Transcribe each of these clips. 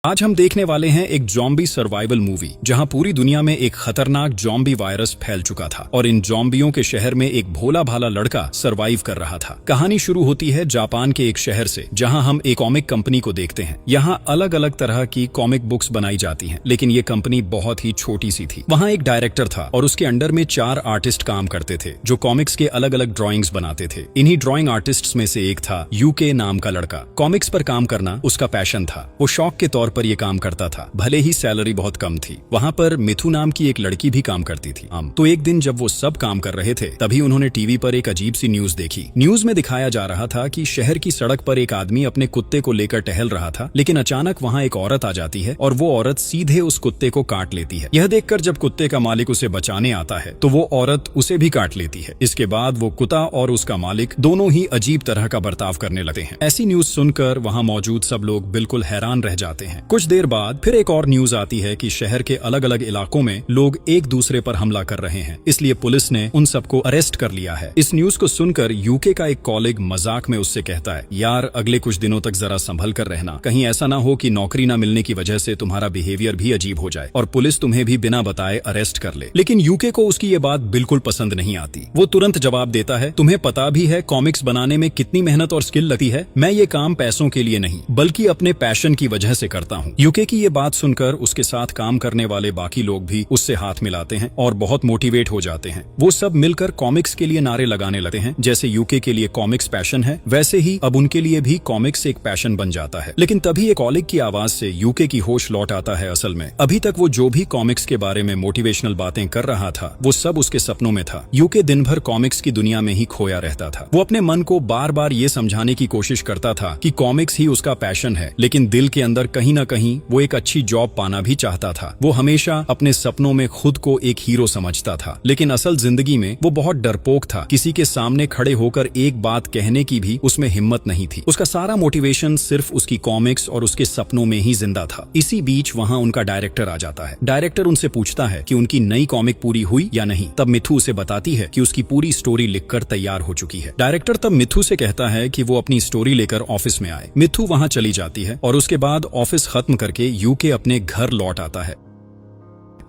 आज हम देखने वाले हैं एक ज़ॉम्बी सर्वाइवल मूवी जहां पूरी दुनिया में एक खतरनाक ज़ॉम्बी वायरस फैल चुका था और इन ज़ॉम्बियों के शहर में एक भोला भाला लड़का सरवाइव कर रहा था। कहानी शुरू होती है जापान के एक शहर से जहां हम एक कॉमिक कंपनी को देखते हैं। यहां अलग अलग तरह की कॉमिक बुक्स बनाई जाती हैं, लेकिन ये कंपनी बहुत ही छोटी सी थी। वहां एक डायरेक्टर था और उसके अंडर में 4 आर्टिस्ट काम करते थे जो कॉमिक्स के अलग अलग ड्रॉइंग्स बनाते थे। इन्हीं ड्रॉइंग आर्टिस्ट्स में से एक था यूके नाम का लड़का। कॉमिक्स पर काम करना उसका पैशन था। वो शौक के तौर पर ये काम करता था, भले ही सैलरी बहुत कम थी। वहां पर मिथु नाम की एक लड़की भी काम करती थी। तो एक दिन जब वो सब काम कर रहे थे तभी उन्होंने टीवी पर एक अजीब सी न्यूज देखी। न्यूज में दिखाया जा रहा था कि शहर की सड़क पर एक आदमी अपने कुत्ते को लेकर टहल रहा था, लेकिन अचानक वहां एक औरत आ जाती है और वो औरत सीधे उस कुत्ते को काट लेती है। यह देखकर जब कुत्ते का मालिक उसे बचाने आता है तो वो औरत उसे भी काट लेती है। इसके बाद वो कुत्ता और उसका मालिक दोनों ही अजीब तरह का बर्ताव करने लगते हैं। ऐसी न्यूज सुनकर वहां मौजूद सब लोग बिल्कुल हैरान रह जाते हैं। कुछ देर बाद फिर एक और न्यूज आती है कि शहर के अलग अलग इलाकों में लोग एक दूसरे पर हमला कर रहे हैं, इसलिए पुलिस ने उन सबको अरेस्ट कर लिया है। इस न्यूज को सुनकर यूके का एक कॉलीग मजाक में उससे कहता है, यार अगले कुछ दिनों तक जरा संभल कर रहना, कहीं ऐसा ना हो कि नौकरी ना मिलने की वजह से तुम्हारा बिहेवियर भी अजीब हो जाए और पुलिस तुम्हें भी बिना बताए अरेस्ट कर ले। लेकिन यूके को उसकी ये बात बिल्कुल पसंद नहीं आती। वो तुरंत जवाब देता है, तुम्हें पता भी है कॉमिक्स बनाने में कितनी मेहनत और स्किल लगती है। मैं ये काम पैसों के लिए नहीं बल्कि अपने पैशन की वजह से करता हूँ। यूके की ये बात सुनकर उसके साथ काम करने वाले बाकी लोग भी उससे हाथ मिलाते हैं और बहुत मोटिवेट हो जाते हैं। वो सब मिलकर कॉमिक्स के लिए नारे लगाने लगते हैं। जैसे यूके के लिए कॉमिक्स पैशन है, वैसे ही अब उनके लिए भी कॉमिक्स एक पैशन बन जाता है। लेकिन तभी एक कॉलीग की आवाज से यूके की होश लौट आता है। असल में अभी तक वो जो भी कॉमिक्स के बारे में मोटिवेशनल बातें कर रहा था वो सब उसके सपनों में था। यूके दिन भर कॉमिक्स की दुनिया में ही खोया रहता था। वो अपने मन को बार बार ये समझाने की कोशिश करता था कि कॉमिक्स ही उसका पैशन है, लेकिन दिल के अंदर कहीं ना कहीं वो एक अच्छी जॉब पाना भी चाहता था। वो हमेशा अपने सपनों में खुद को एक हीरो समझता था, लेकिन असल जिंदगी में वो बहुत डरपोक था। किसी के सामने खड़े होकर एक बात कहने की भी उसमें हिम्मत नहीं थी। उसका सारा मोटिवेशन सिर्फ उसकी कॉमिक्स और उसके सपनों में ही जिंदा था। इसी बीच वहाँ उनका डायरेक्टर आ जाता है। डायरेक्टर उनसे पूछता है कि उनकी नई कॉमिक पूरी हुई या नहीं। तब मिथु उसे बताती है कि उसकी पूरी स्टोरी लिखकर तैयार हो चुकी है। डायरेक्टर तब मिथु से कहता है कि वो अपनी स्टोरी लेकर ऑफिस में आए। मिथु वहाँ चली जाती है और उसके बाद ऑफिस खत्म करके यूके अपने घर लौट आता है।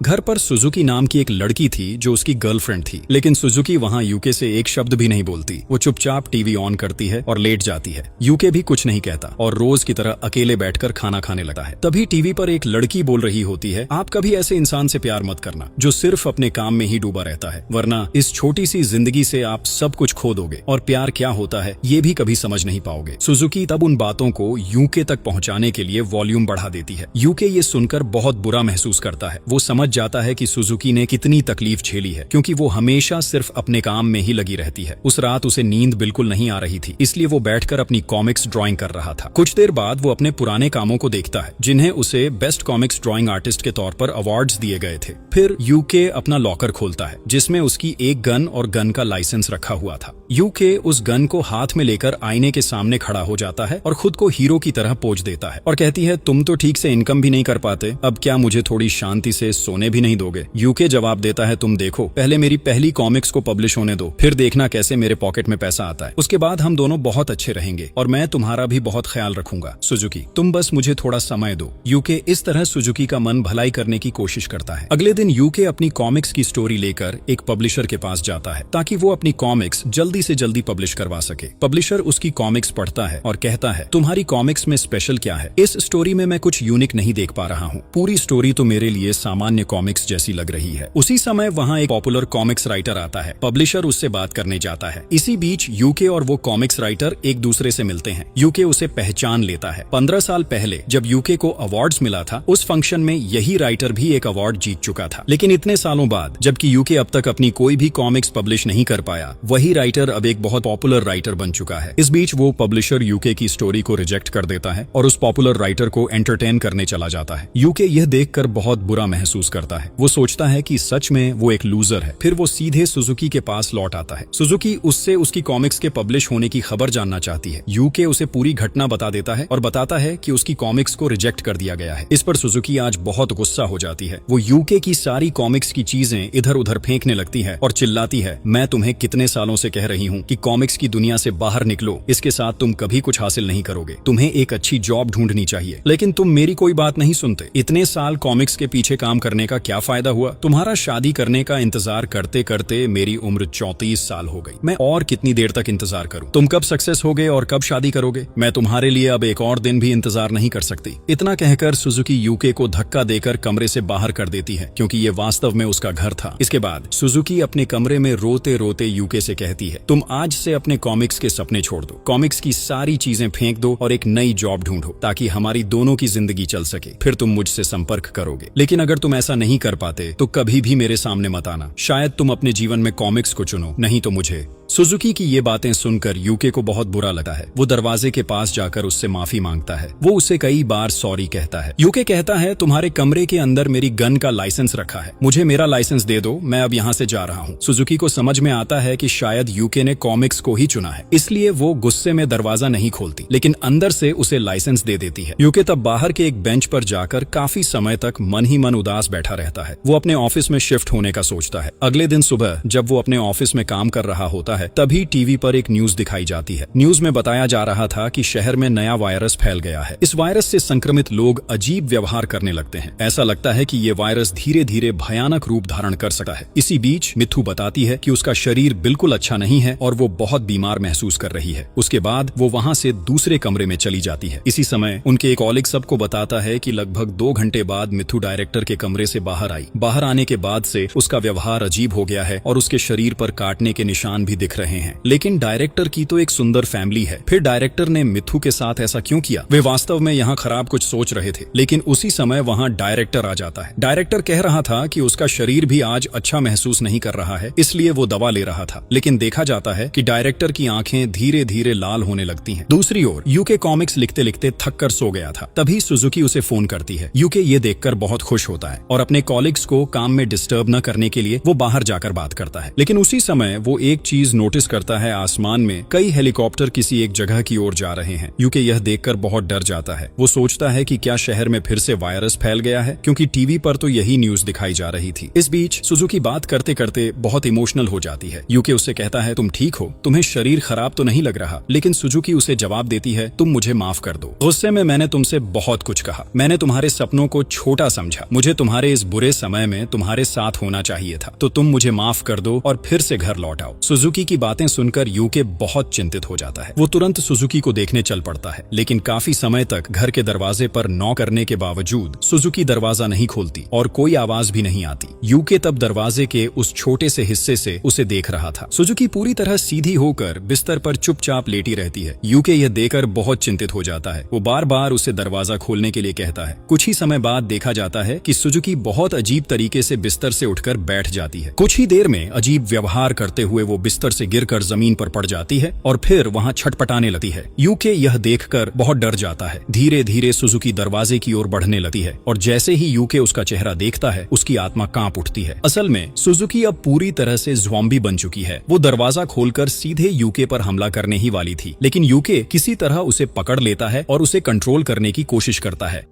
घर पर सुजुकी नाम की एक लड़की थी जो उसकी गर्लफ्रेंड थी, लेकिन सुजुकी वहां यूके से एक शब्द भी नहीं बोलती। वो चुपचाप टीवी ऑन करती है और लेट जाती है। यूके भी कुछ नहीं कहता और रोज की तरह अकेले बैठकर खाना खाने लगता है। तभी टीवी पर एक लड़की बोल रही होती है, आप कभी ऐसे इंसान से प्यार मत करना जो सिर्फ अपने काम में ही डूबा रहता है, वरना इस छोटी सी जिंदगी से आप सब कुछ खो दोगे और प्यार क्या होता है ये भी कभी समझ नहीं पाओगे। सुजुकी तब उन बातों को यूके तक पहुंचाने के लिए वॉल्यूम बढ़ा देती है। यूके ये सुनकर बहुत बुरा महसूस करता है। वो समझ जाता है कि सुजुकी ने कितनी तकलीफ झेली है, क्योंकि वो हमेशा सिर्फ अपने काम में ही लगी रहती है। उस रात उसे नींद बिल्कुल नहीं आ रही थी, इसलिए वो बैठकर अपनी कॉमिक्स ड्राइंग कर रहा था। कुछ देर बाद वो अपने पुराने कामों को देखता है जिन्हें उसे बेस्ट कॉमिक्स ड्राइंग आर्टिस्ट के तौर पर अवार्ड्स दिए गए थे। फिर यूके अपना लॉकर खोलता है जिसमें उसकी एक गन और गन का लाइसेंस रखा हुआ था। यूके उस गन को हाथ में लेकर आईने के सामने खड़ा हो जाता है और खुद को हीरो की तरह पोज देता है और कहती है, तुम तो ठीक से इनकम भी नहीं कर पाते, अब क्या मुझे थोड़ी शांति से सोने भी नहीं दोगे। यूके जवाब देता है, तुम देखो, पहले मेरी पहली कॉमिक्स को पब्लिश होने दो, फिर देखना कैसे मेरे पॉकेट में पैसा आता है। उसके बाद हम दोनों बहुत अच्छे रहेंगे और मैं तुम्हारा भी बहुत ख्याल रखूंगा। सुजुकी, तुम बस मुझे थोड़ा समय दो। यूके इस तरह सुजुकी का मन भलाई करने की कोशिश करता है। अगले दिन यूके अपनी कॉमिक्स की स्टोरी लेकर एक पब्लिशर के पास जाता है ताकि वो अपनी कॉमिक्स जल्दी से जल्दी पब्लिश करवा सके। पब्लिशर उसकी कॉमिक्स पढ़ता है और कहता है, तुम्हारी कॉमिक्स में स्पेशल क्या है? इस स्टोरी में मैं कुछ यूनिक नहीं देख पा रहा हूँ। पूरी स्टोरी तो मेरे लिए सामान्य कॉमिक्स जैसी लग रही है। उसी समय वहाँ एक पॉपुलर कॉमिक्स राइटर आता है। पब्लिशर उससे बात करने जाता है। इसी बीच यूके और वो कॉमिक्स राइटर एक दूसरे से मिलते हैं। यूके उसे पहचान लेता है। 15 साल पहले जब यूके को अवार्ड्स मिला था, उस फंक्शन में यही राइटर भी एक अवार्ड जीत चुका था। लेकिन इतने सालों बाद जबकि यूके अब तक अपनी कोई भी कॉमिक्स पब्लिश नहीं कर पाया, वही राइटर अब एक बहुत पॉपुलर राइटर बन चुका है। इस बीच वो पब्लिशर यूके की स्टोरी को रिजेक्ट कर देता है और उस पॉपुलर राइटर को एंटरटेन करने चला जाता है। यूके यह देखकर बहुत बुरा महसूस करता है। वो सोचता है कि सच में वो एक लूजर है। फिर वो सीधे सुजुकी के पास लौट आता है। सुजुकी उससे उसकी कॉमिक्स के पब्लिश होने की खबर जानना चाहती है। यूके उसे पूरी घटना बता देता है और बताता है कि उसकी कॉमिक्स को रिजेक्ट कर दिया गया है। इस पर सुजुकी आज बहुत गुस्सा हो जाती है। वो यूके की सारी कॉमिक्स की चीजें इधर उधर फेंकने लगती है और चिल्लाती है, मैं तुम्हें कितने सालों से कह रही हूँ कि कॉमिक्स की दुनिया से बाहर निकलो, इसके साथ तुम कभी कुछ हासिल नहीं करोगे। तुम्हें एक अच्छी जॉब ढूंढनी चाहिए, लेकिन तुम मेरी कोई बात नहीं सुनते। इतने साल कॉमिक्स के पीछे काम करने का क्या फायदा हुआ? तुम्हारा शादी करने का इंतजार करते करते मेरी उम्र 34 साल हो गई। मैं और कितनी देर तक इंतजार करूं? तुम कब सक्सेस होगे और कब शादी करोगे? मैं तुम्हारे लिए अब एक और दिन भी इंतजार नहीं कर सकती। इतना कहकर सुजुकी यूके को धक्का देकर कमरे से बाहर कर देती है, क्योंकि ये वास्तव में उसका घर था। इसके बाद सुजुकी अपने कमरे में रोते रोते यूके से कहती है, तुम आज से अपने कॉमिक्स के सपने छोड़ दो, कॉमिक्स की सारी चीजें फेंक दो और एक नई जॉब ढूंढो, ताकि हमारी दोनों की जिंदगी चल सके। फिर तुम मुझसे संपर्क करोगे। लेकिन अगर तुम ऐसा नहीं कर पाते तो कभी भी मेरे सामने मत आना। शायद तुम अपने जीवन में कॉमिक्स को चुनो, नहीं तो मुझे। सुजुकी की ये बातें सुनकर यूके को बहुत बुरा लगा है। वो दरवाजे के पास जाकर उससे माफी मांगता है। वो उसे कई बार सॉरी कहता है। यूके कहता है, तुम्हारे कमरे के अंदर मेरी गन का लाइसेंस रखा है, मुझे मेरा लाइसेंस दे दो, मैं अब यहाँ से जा रहा हूँ। सुजुकी को समझ में आता है कि शायद यूके ने कॉमिक्स को ही चुना है, इसलिए वो गुस्से में दरवाजा नहीं खोलती, लेकिन अंदर से उसे लाइसेंस दे देती है। यूके तब बाहर के एक बेंच पर जाकर काफी समय तक मन ही मन उदास बैठा रहता है। वो अपने ऑफिस में शिफ्ट होने का सोचता है। अगले दिन सुबह जब वो अपने ऑफिस में काम कर रहा होता है, तभी टीवी पर एक न्यूज दिखाई जाती है। न्यूज में बताया जा रहा था कि शहर में नया वायरस फैल गया है। इस वायरस से संक्रमित लोग अजीब व्यवहार करने लगते हैं। ऐसा लगता है कि ये वायरस धीरे धीरे भयानक रूप धारण कर सकता है। इसी बीच मिथु बताती है कि उसका शरीर बिल्कुल अच्छा नहीं है और वो बहुत बीमार महसूस कर रही है। उसके बाद वो वहाँ से दूसरे कमरे में चली जाती है। इसी समय उनके एक कॉलिग सबको बताता है कि लगभग 2 घंटे बाद मिथु डायरेक्टर के कमरे से बाहर आई। बाहर आने के बाद से उसका व्यवहार अजीब हो गया है और उसके शरीर पर काटने के निशान भी दिख रहे हैं। लेकिन डायरेक्टर की तो एक सुंदर फैमिली है। फिर डायरेक्टर ने मिथु के साथ ऐसा क्यों किया? वे वास्तव में यहाँ खराब कुछ सोच रहे थे, लेकिन उसी समय वहाँ डायरेक्टर आ जाता है। डायरेक्टर कह रहा था कि उसका शरीर भी आज अच्छा महसूस नहीं कर रहा है, इसलिए वो दवा ले रहा था। लेकिन देखा जाता है कि डायरेक्टर की आंखें धीरे धीरे लाल होने लगती हैं। दूसरी ओर यूके कॉमिक्स लिखते लिखते थक कर सो गया था। तभी सुजुकी उसे फोन करती है। यूके ये देखकर बहुत खुश होता है और अपने कॉलिग्स को काम में डिस्टर्ब न करने के लिए वो बाहर जाकर बात करता है। लेकिन उसी समय वो एक चीज नोटिस करता है, आसमान में कई हेलीकॉप्टर किसी एक जगह की ओर जा रहे हैं। यूके यह देखकर बहुत डर जाता है। वो सोचता है कि क्या शहर में फिर से वायरस फैल गया है, क्योंकि टीवी पर तो यही न्यूज दिखाई जा रही थी। इस बीच सुजुकी बात करते करते बहुत इमोशनल हो जाती है। यूके उससे कहता है, तुम ठीक हो? तुम्हें शरीर खराब तो नहीं लग रहा? लेकिन सुजुकी उसे जवाब देती है, तुम मुझे माफ कर दो। गुस्से में मैंने तुमसे बहुत कुछ कहा। मैंने तुम्हारे सपनों को छोटा समझा। मुझे तुम्हारे इस बुरे समय में तुम्हारे साथ होना चाहिए था। तो तुम मुझे माफ कर दो और फिर से घर लौट आओ। सुजुकी की बातें सुनकर यूके बहुत चिंतित हो जाता है। वो तुरंत सुजुकी को देखने चल पड़ता है, लेकिन काफी समय तक घर के दरवाजे पर नॉक करने के बावजूद सुजुकी दरवाजा नहीं खोलती और कोई आवाज भी नहीं आती। यूके तब दरवाजे के उस छोटे से हिस्से से उसे देख रहा था। सुजुकी पूरी तरह सीधी होकर बिस्तर पर चुपचाप लेटी रहती है। यूके यह देखकर बहुत चिंतित हो जाता है। वो बार बार उसे दरवाजा खोलने के लिए कहता है। कुछ ही समय बाद देखा जाता है कि सुजुकी बहुत अजीब तरीके से बिस्तर से उठकर बैठ जाती है। कुछ ही देर में अजीब व्यवहार करते हुए वो बिस्तर से गिरकर जमीन पर पड़ जाती है और फिर वहाँ छटपटाने लगती है। यूके यह देखकर बहुत डर जाता है। धीरे धीरे सुजुकी दरवाजे की ओर बढ़ने लगती है और जैसे ही यूके उसका चेहरा देखता है, उसकी आत्मा कांप उठती है। असल में सुजुकी अब पूरी तरह से ज़ॉम्बी बन चुकी है। वो दरवाजा खोलकर सीधे यूके पर हमला करने ही वाली थी, लेकिन यूके किसी तरह उसे पकड़ लेता है और उसे कंट्रोल करने की कोशिश करता है।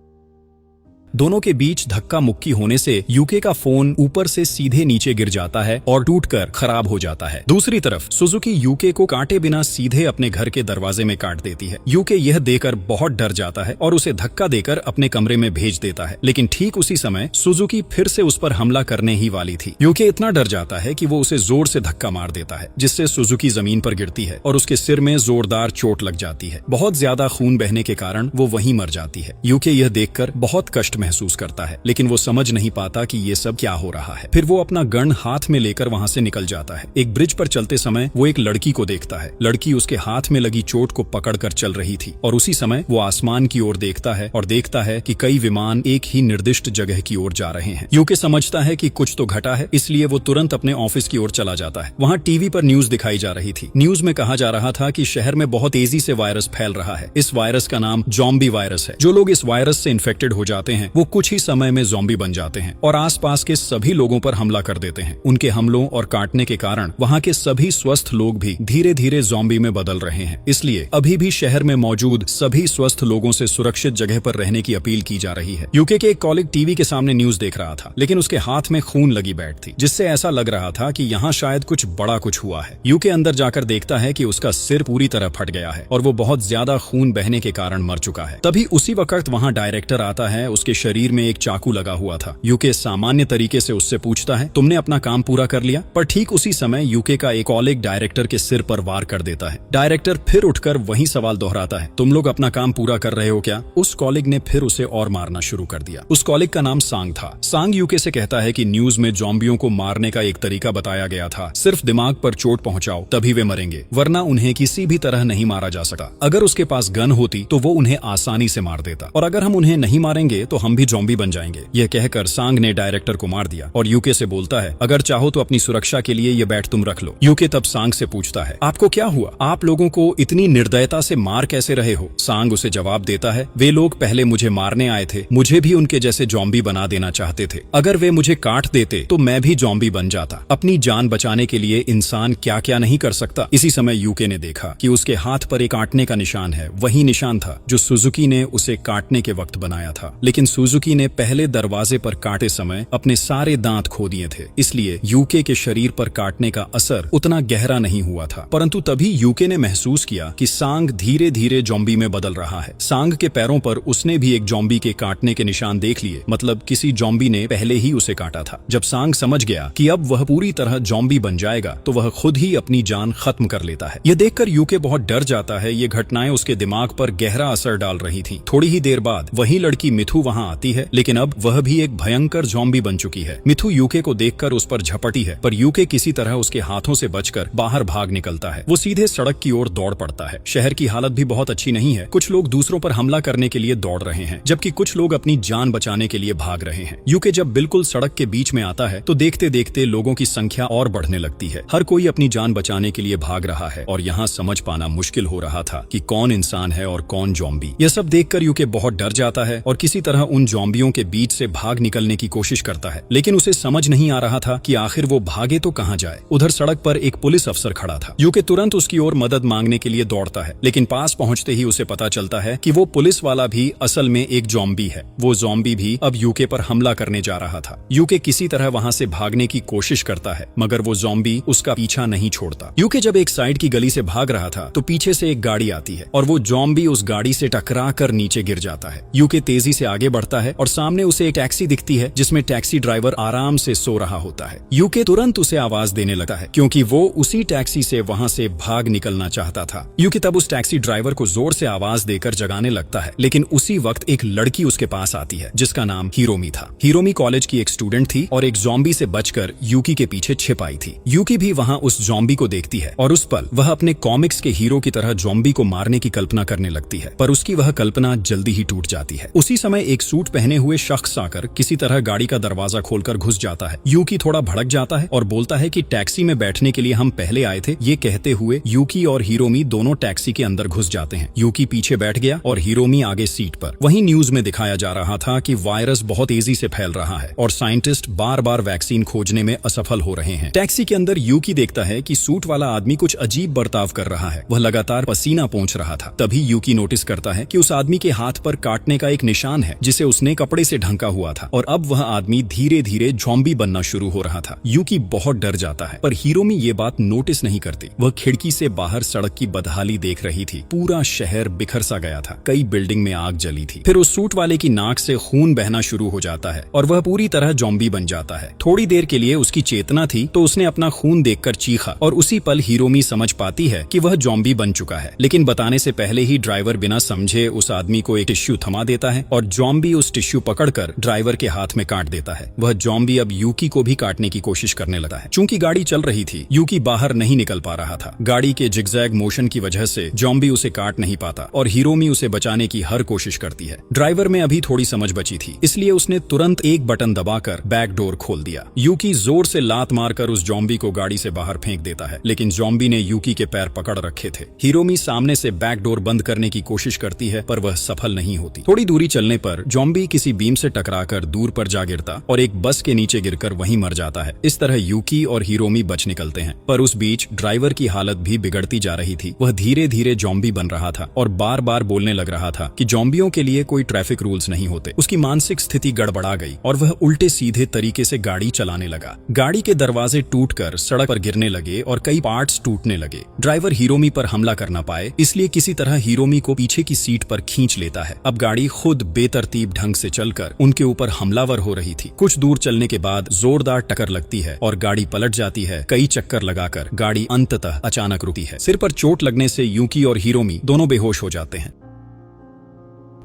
दोनों के बीच धक्का मुक्की होने से यूके का फोन ऊपर से सीधे नीचे गिर जाता है और टूटकर खराब हो जाता है। दूसरी तरफ सुजुकी यूके को काटे बिना सीधे अपने घर के दरवाजे में काट देती है। यूके यह देखकर बहुत डर जाता है और उसे धक्का देकर अपने कमरे में भेज देता है। लेकिन ठीक उसी समय सुजुकी फिर से उस पर हमला करने ही वाली थी। यूके इतना डर जाता है कि वो उसे जोर से धक्का मार देता है, जिससे सुजुकी जमीन पर गिरती है और उसके सिर में जोरदार चोट लग जाती है। बहुत ज्यादा खून बहने के कारण वो वहीं मर जाती है। यूके यह देखकर बहुत कष्ट महसूस करता है, लेकिन वो समझ नहीं पाता कि ये सब क्या हो रहा है। फिर वो अपना गन हाथ में लेकर वहाँ से निकल जाता है। एक ब्रिज पर चलते समय वो एक लड़की को देखता है। लड़की उसके हाथ में लगी चोट को पकड़कर चल रही थी और उसी समय वो आसमान की ओर देखता है और देखता है कि कई विमान एक ही निर्दिष्ट जगह की ओर जा रहे हैं। यूके समझता है कि कुछ तो घटा है, इसलिए वो तुरंत अपने ऑफिस की ओर चला जाता है। वहाँ टीवी पर न्यूज दिखाई जा रही थी। न्यूज में कहा जा रहा था कि शहर में बहुत तेजी से वायरस फैल रहा है। इस वायरस का नाम ज़ॉम्बी वायरस है। जो लोग इस वायरस से इन्फेक्टेड हो जाते हैं वो कुछ ही समय में ज़ॉम्बी बन जाते हैं और आसपास के सभी लोगों पर हमला कर देते हैं। उनके हमलों और काटने के कारण वहाँ के सभी स्वस्थ लोग भी धीरे धीरे ज़ॉम्बी में बदल रहे हैं। इसलिए अभी भी शहर में मौजूद सभी स्वस्थ लोगों से सुरक्षित जगह पर रहने की अपील की जा रही है। यूके के एक कॉलिग टीवी के सामने न्यूज देख रहा था, लेकिन उसके हाथ में खून लगी बैट थी, जिससे ऐसा लग रहा था कि यहाँ शायद कुछ बड़ा कुछ हुआ है। यूके अंदर जाकर देखता है कि उसका सिर पूरी तरह फट गया है और वो बहुत ज्यादा खून बहने के कारण मर चुका है। तभी उसी वक्त वहाँ डायरेक्टर आता है। उसके शरीर में एक चाकू लगा हुआ था। यूके सामान्य तरीके से उससे पूछता है, तुमने अपना काम पूरा कर लिया? पर ठीक उसी समय यूके का एक कॉलिग डायरेक्टर के सिर पर वार कर देता है। डायरेक्टर फिर उठकर वही सवाल दोहराता है, तुम लोग अपना काम पूरा कर रहे हो क्या? उस कॉलिग ने फिर उसे और मारना शुरू कर दिया। उस कॉलिग का नाम सांग था। सांग यूके से कहता है कि न्यूज में ज़ॉम्बियों को मारने का एक तरीका बताया गया था, सिर्फ दिमाग पर चोट पहुंचाओ तभी वे मरेंगे, वरना उन्हें किसी भी तरह नहीं मारा जा सकता। अगर उसके पास गन होती तो वो उन्हें आसानी से मार देता, और अगर हम उन्हें नहीं मारेंगे तो हम भी ज़ॉम्बी बन जाएंगे। यह कहकर सांग ने डायरेक्टर को मार दिया और यूके से बोलता है, अगर चाहो तो अपनी सुरक्षा के लिए ये बैट तुम रख लो। यूके तब सांग से पूछता है, आपको क्या हुआ? आप लोगों को इतनी निर्दयता से मार कैसे रहे हो? सांग उसे जवाब देता है, वे लोग पहले मुझे मारने आए थे, मुझे भी उनके जैसे ज़ॉम्बी बना देना चाहते थे। अगर वे मुझे काट देते तो मैं भी ज़ॉम्बी बन जाता। अपनी जान बचाने के लिए इंसान क्या क्या नहीं कर सकता। इसी समय यूके ने देखा कि उसके हाथ पर एक काटने का निशान है। वही निशान था जो सुजुकी ने उसे काटने के वक्त बनाया था, लेकिन सुजुकी ने पहले दरवाजे पर काटे समय अपने सारे दांत खो दिए थे, इसलिए यूके के शरीर पर काटने का असर उतना गहरा नहीं हुआ था। परंतु तभी यूके ने महसूस किया कि सांग धीरे धीरे ज़ॉम्बी में बदल रहा है। सांग के पैरों पर उसने भी एक ज़ॉम्बी के काटने के निशान देख लिए, मतलब किसी ज़ॉम्बी ने पहले ही उसे काटा था। जब सांग समझ गया कि अब वह पूरी तरह ज़ॉम्बी बन जाएगा तो वह खुद ही अपनी जान खत्म कर लेता है। यह देखकर यूके बहुत डर जाता है। ये घटनाएं उसके दिमाग पर गहरा असर डाल रही थी। थोड़ी ही देर बाद वही लड़की मिथु वहां आती है, लेकिन अब वह भी एक भयंकर ज़ॉम्बी बन चुकी है। मिथु यूके को देखकर उस पर झपटी है, पर यूके किसी तरह उसके हाथों से बचकर बाहर भाग निकलता है। वो सीधे सड़क की ओर दौड़ पड़ता है। शहर की हालत भी बहुत अच्छी नहीं है। कुछ लोग दूसरों पर हमला करने के लिए दौड़ रहे हैं, जबकि कुछ लोग अपनी जान बचाने के लिए भाग रहे हैं। यूके जब बिल्कुल सड़क के बीच में आता है तो देखते देखते लोगों की संख्या और बढ़ने लगती है। हर कोई अपनी जान बचाने के लिए भाग रहा है और यहाँ समझ पाना मुश्किल हो रहा था कि कौन इंसान है और कौन ज़ॉम्बी। यह सब देखकर यूके बहुत डर जाता है और किसी तरह उन ज़ॉम्बियों के बीच से भाग निकलने की कोशिश करता है, लेकिन उसे समझ नहीं आ रहा था कि आखिर वो भागे तो कहाँ जाए। उधर सड़क पर एक पुलिस अफसर खड़ा था। यूके तुरंत उसकी ओर मदद मांगने के लिए दौड़ता है, लेकिन पास पहुंचते ही उसे पता चलता है कि वो पुलिस वाला भी असल में एक ज़ॉम्बी है। वो ज़ॉम्बी भी अब यूके पर हमला करने जा रहा था। यूके किसी तरह वहां से भागने की कोशिश करता है, मगर वो ज़ॉम्बी उसका पीछा नहीं छोड़ता। यूके जब एक साइड की गली से भाग रहा था तो पीछे से एक गाड़ी आती है और वो ज़ॉम्बी उस गाड़ी से टकरा कर नीचे गिर जाता है। यूके तेजी से आगे बढ़ता है और सामने उसे एक टैक्सी दिखती है जिसमें टैक्सी ड्राइवर आराम से सो रहा होता है। यूके तुरंत उसे आवाज देने लगता है, क्योंकि वो उसी टैक्सी से वहां से भाग निकलना चाहता था। यूके तब उस टैक्सी ड्राइवर को जोर से आवाज देकर जगाने लगता है, लेकिन उसी वक्त एक लड़की उसके पास आती है जिसका नाम हिरोमी था। हिरोमी कॉलेज की एक स्टूडेंट थी और एक ज़ॉम्बी से बचकर यूकी के पीछे छिप आई थी। यूकी भी वहां उस ज़ॉम्बी को देखती है और उस पल वह अपने कॉमिक्स के हीरो की तरह ज़ॉम्बी को मारने की कल्पना करने लगती है, पर उसकी वह कल्पना जल्दी ही टूट जाती है। उसी समय एक सूट पहने हुए शख्स आकर किसी तरह गाड़ी का दरवाजा खोलकर घुस जाता है। यूकी थोड़ा भड़क जाता है और बोलता है कि टैक्सी में बैठने के लिए हम पहले आए थे। ये कहते हुए यूकी और हिरोमी दोनों टैक्सी के अंदर घुस जाते हैं। यूकी पीछे बैठ गया और हिरोमी आगे सीट पर। वहीं न्यूज में दिखाया जा रहा था कि वायरस बहुत तेजी से फैल रहा है और साइंटिस्ट बार बार वैक्सीन खोजने में असफल हो रहे हैं। टैक्सी के अंदर यूकी देखता है कि सूट वाला आदमी कुछ अजीब बर्ताव कर रहा है। वह लगातार पसीना पोंछ रहा था। तभी यूकी नोटिस करता है कि उस आदमी के हाथ पर काटने का एक निशान है जिसे उसने कपड़े से ढंका हुआ था और अब वह आदमी धीरे धीरे ज़ॉम्बी बनना शुरू हो रहा था। यूकी बहुत डर जाता है, पर हिरोमी ये बात नोटिस नहीं करती। वह खिड़की से बाहर सड़क की बदहाली देख रही थी। पूरा शहर बिखर सा गया था। कई बिल्डिंग में आग जली थी। फिर उस सूट वाले की नाक से खून बहना शुरू हो जाता है और वह पूरी तरह ज़ॉम्बी बन जाता है। थोड़ी देर के लिए उसकी चेतना थी तो उसने अपना खून देखकर चीखा और उसी पल हिरोमी समझ पाती है कि वह ज़ॉम्बी बन चुका है। लेकिन बताने से पहले ही ड्राइवर बिना समझे उस आदमी को एक टिश्यू थमा देता है और ज़ॉम्बी उस टिश्यू पकड़कर ड्राइवर के हाथ में काट देता है। वह ज़ॉम्बी अब यूकी को भी काटने की कोशिश करने लगा है। चूंकि गाड़ी चल रही थी, यूकी बाहर नहीं निकल पा रहा था। गाड़ी के जिगजैग मोशन की वजह से ज़ॉम्बी उसे काट नहीं पाता और हिरोमी उसे बचाने की हर कोशिश करती है। ड्राइवर में अभी थोड़ी समझ बची थी, इसलिए उसने तुरंत एक बटन दबाकर बैक डोर खोल दिया। यूकी जोर से लात मारकर उस ज़ॉम्बी को गाड़ी से बाहर फेंक देता है, लेकिन ज़ॉम्बी ने यूकी के पैर पकड़ रखे थे। हिरोमी सामने से बैक डोर बंद करने की कोशिश करती है, पर वह सफल नहीं होती। थोड़ी दूरी चलने पर जॉम्बी किसी बीम से टकराकर दूर पर जा गिरता और एक बस के नीचे गिरकर वहीं मर जाता है। इस तरह यूकी और हिरोमी बच निकलते हैं, पर उस बीच ड्राइवर की हालत भी बिगड़ती जा रही थी। वह धीरे धीरे जॉम्बी बन रहा था और बार बार बोलने लग रहा था कि जॉम्बियों के लिए कोई ट्रैफिक रूल्स नहीं होते। उसकी मानसिक स्थिति गड़बड़ा गई और वह उल्टे सीधे तरीके से गाड़ी चलाने लगा। गाड़ी के दरवाजे टूटकर सड़क पर गिरने लगे और कई पार्ट्स टूटने लगे। ड्राइवर हिरोमी पर हमला कर न पाए, इसलिए किसी तरह हिरोमी को पीछे की सीट पर खींच लेता है। अब गाड़ी खुद बेतरतीब ढंग से चलकर उनके ऊपर हमलावर हो रही थी। कुछ दूर चलने के बाद जोरदार टक्कर लगती है और गाड़ी पलट जाती है। कई चक्कर लगाकर गाड़ी अंततः अचानक रुकती है। सिर पर चोट लगने से यूकी और हिरोमी दोनों बेहोश हो जाते हैं।